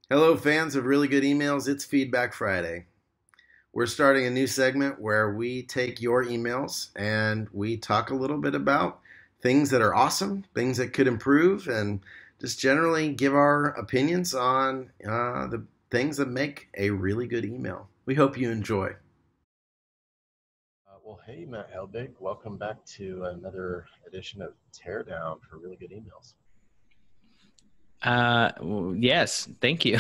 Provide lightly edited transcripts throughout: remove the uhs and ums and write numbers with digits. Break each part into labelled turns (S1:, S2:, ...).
S1: Hello, fans of really good emails. It's Feedback Friday. We're starting a new segment where we take your emails and we talk a little bit about things that are awesome, things that could improve, and just generally give our opinions on the things that make a really good email. We hope you enjoy.
S2: Well, hey, Matt Helbig. Welcome back to another edition of Teardown for Really Good Emails.
S3: Yes, thank you.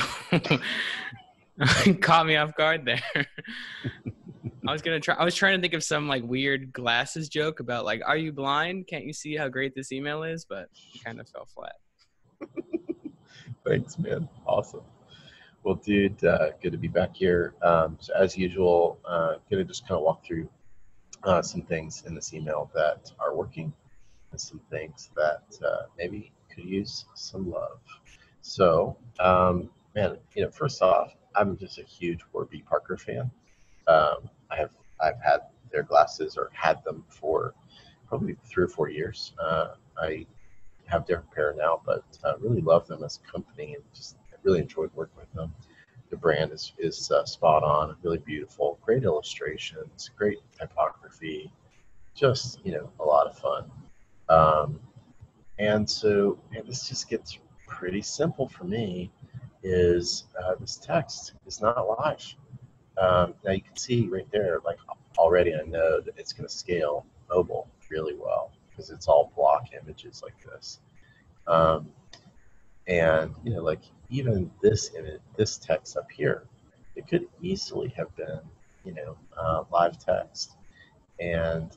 S3: Caught me off guard there. I was trying to think of some like weird glasses joke about like, are you blind? Can't you see how great this email is? But it kind of fell flat.
S2: Thanks, man. Awesome. Well, dude, good to be back here. So as usual, going to just kind of walk through some things in this email that are working and some things that maybe could use some love. So, man, first off, I'm just a huge Warby Parker fan. I've had their glasses or had them for probably 3 or 4 years. I have different pair now, but really love them as a company and just really enjoyed working with them. The brand is spot on, really beautiful, great illustrations, great typography, just a lot of fun. Um, and so this just gets pretty simple for me. Is this text is not live. Now you can see right there, like already I know that it's going to scale mobile really well because it's all block images like this. Um, and like even this image, this text up here, it could easily have been, live text. And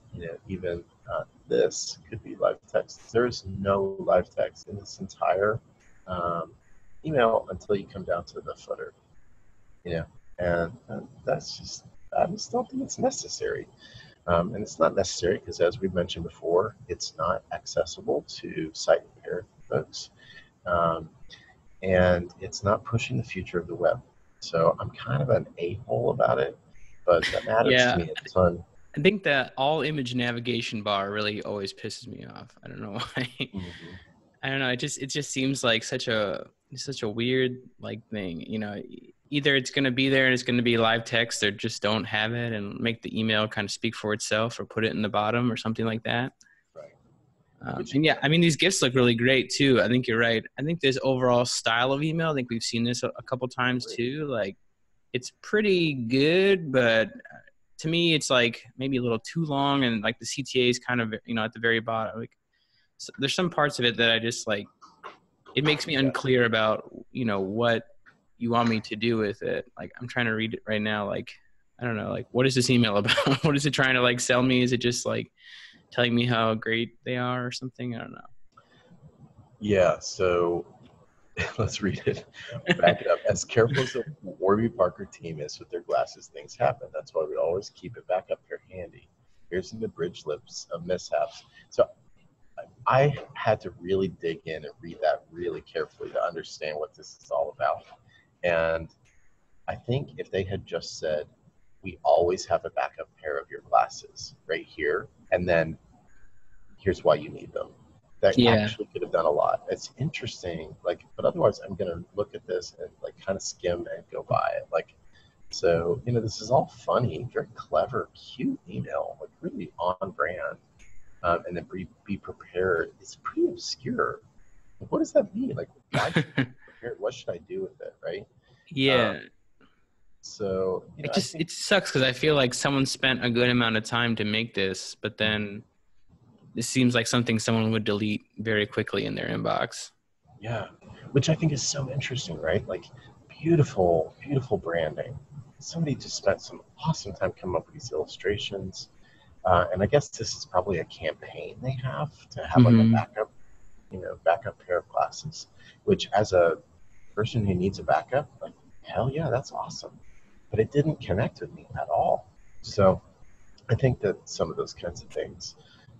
S2: even this could be live text. There is no live text in this entire um, email until you come down to the footer. You know, and that's just I just don't think it's necessary. And it's not necessary because, as we mentioned before, it's not accessible to sight impaired folks, um, and it's not pushing the future of the web. So I'm kind of an a-hole about it, but that matters to
S3: Yeah,
S2: me a ton.
S3: I think that all image navigation bar really always pisses me off. I don't know why.
S2: Mhm.
S3: I don't know. It just seems like such a weird like thing. Either it's going to be there and it's going to be live text, or just don't have it and make the email kind of speak for itself, or put it in the bottom or something like that.
S2: Right. Which
S3: And yeah, I mean, these GIFs look really great too. I think you're right. I think this overall style of email, I think we've seen this a couple times too. Like, it's pretty good, but to me, it's like maybe a little too long, and like the CTA is kind of at the very bottom. Like, so there's some parts of it that I just like. It makes me
S2: yeah.
S3: unclear about what you want me to do with it. Like, I'm trying to read it right now. Like, I don't know. Like, what is this email about? What is it trying to like sell me? Is it just like telling me how great they are or something? I don't
S2: Yeah, so let's read it. Back it up. As careful as the Warby Parker team is with their glasses, things happen. That's why we always keep it back up here handy. Here's in the bridge lips of mishaps. So I had to really dig in and read that really carefully to understand what this is all about. And I think if they had just said, we always have a backup pair of your glasses right here, and then here's why you need them. That
S3: know.
S2: actually could have done a lot. It's interesting, like, but otherwise I'm gonna look at this and like kind of skim and go by it. Like, so this is all funny, very clever, cute email, like really on brand. And then be prepared. It's pretty obscure. Like, what does that mean? Like, why should I
S3: Yeah.
S2: be prepared? What should I do with it, right? Um,
S3: Yeah.
S2: so I think
S3: It sucks because I feel like someone spent a good amount of time to make this, but then this seems like something someone would delete very quickly in their inbox.
S2: yeah, which I think is so interesting, right? Like, beautiful, beautiful branding. Somebody just spent some awesome time coming up with these illustrations. And I guess this is probably a campaign they have to have like a
S3: Hmm.
S2: backup pair of glasses, which as a person who needs a backup, like, hell yeah, that's awesome. But it didn't connect with me at all. So I think that some of those kinds of things,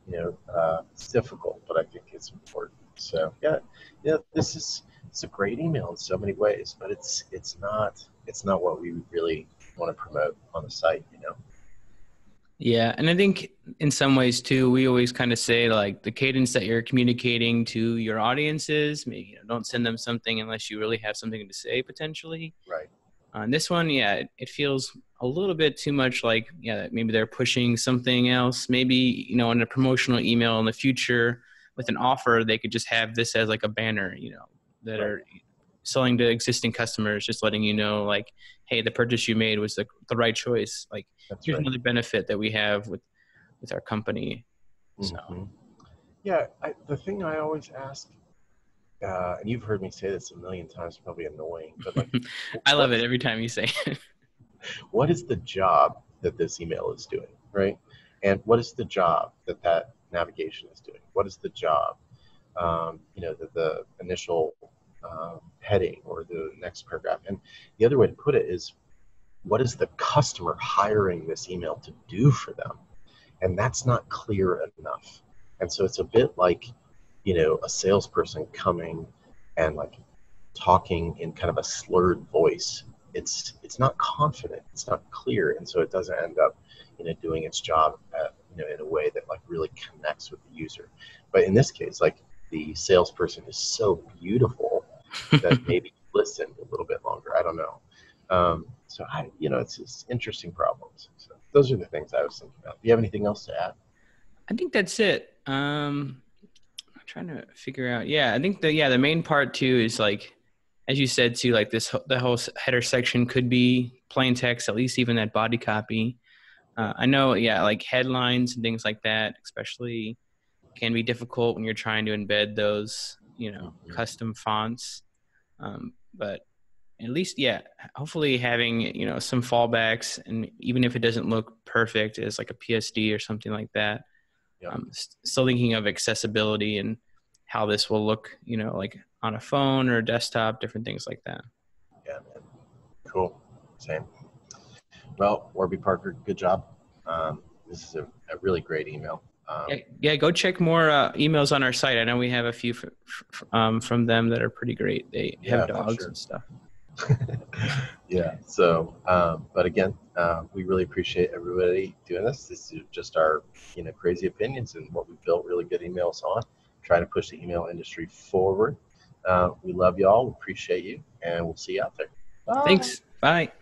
S2: it's difficult, but I think it's important. So yeah, it's a great email in so many ways, but it's not what we really want to promote on the site.
S3: Yeah, and I think in some ways too, we always kind of say like the cadence that you're communicating to your audiences, maybe don't send them something unless you really have something to say potentially.
S2: Right.
S3: On this one, yeah, it feels a little bit too much like, yeah, maybe they're pushing something else. Maybe, in a promotional email in the future with an offer, they could just have this as like a banner, that
S2: Right.
S3: are selling to existing customers, just letting you know, like, hey, the purchase you made was the right choice. Like,
S2: That's
S3: here's
S2: right.
S3: another benefit that we have with our company. So,
S2: Yeah, the thing I always ask, and you've heard me say this a million times, probably annoying, but like,
S3: I love
S2: what
S3: it
S2: is
S3: every time you say it.
S2: what is the job that this email is doing, right? And what is the job that that navigation is doing? What is the job, the initial heading or the next paragraph? And the other way to put it is, what is the customer hiring this email to do for them? And that's not clear enough. And so it's a bit like, a salesperson coming and like talking in kind of a slurred voice. It's not confident, it's not clear, and so it doesn't end up doing its job in a way that like really connects with the user. But in this case, like, the salesperson is so beautiful that maybe listened a little bit longer. I don't know. So it's just interesting problems. So those are the things I was thinking about. Do you have anything else to add?
S3: I think that's it. I'm trying to figure out. Yeah, I think the main part too is like, as you said too, like the whole header section could be plain text, at least even that body copy. I know, yeah, like headlines and things like that, especially can be difficult when you're trying to embed those, custom fonts. But at least, yeah, hopefully having, some fallbacks, and even if it doesn't look perfect as like a PSD or something like that,
S2: Yep.
S3: still thinking of accessibility and how this will look, like on a phone or a desktop, different things like that.
S2: Yeah, man. Cool. Same. Well, Warby Parker, good job. This is a really great email.
S3: Yeah, go check more emails on our site. I know we have a few from them that are pretty great. They have dogs
S2: sure.
S3: and stuff.
S2: Yeah. So, but again, we really appreciate everybody doing this. This is just our, crazy opinions and what we've built really good emails on, trying to push the email industry forward. We love y'all. We appreciate you, and we'll see you out there. Bye.
S3: Thanks. Bye.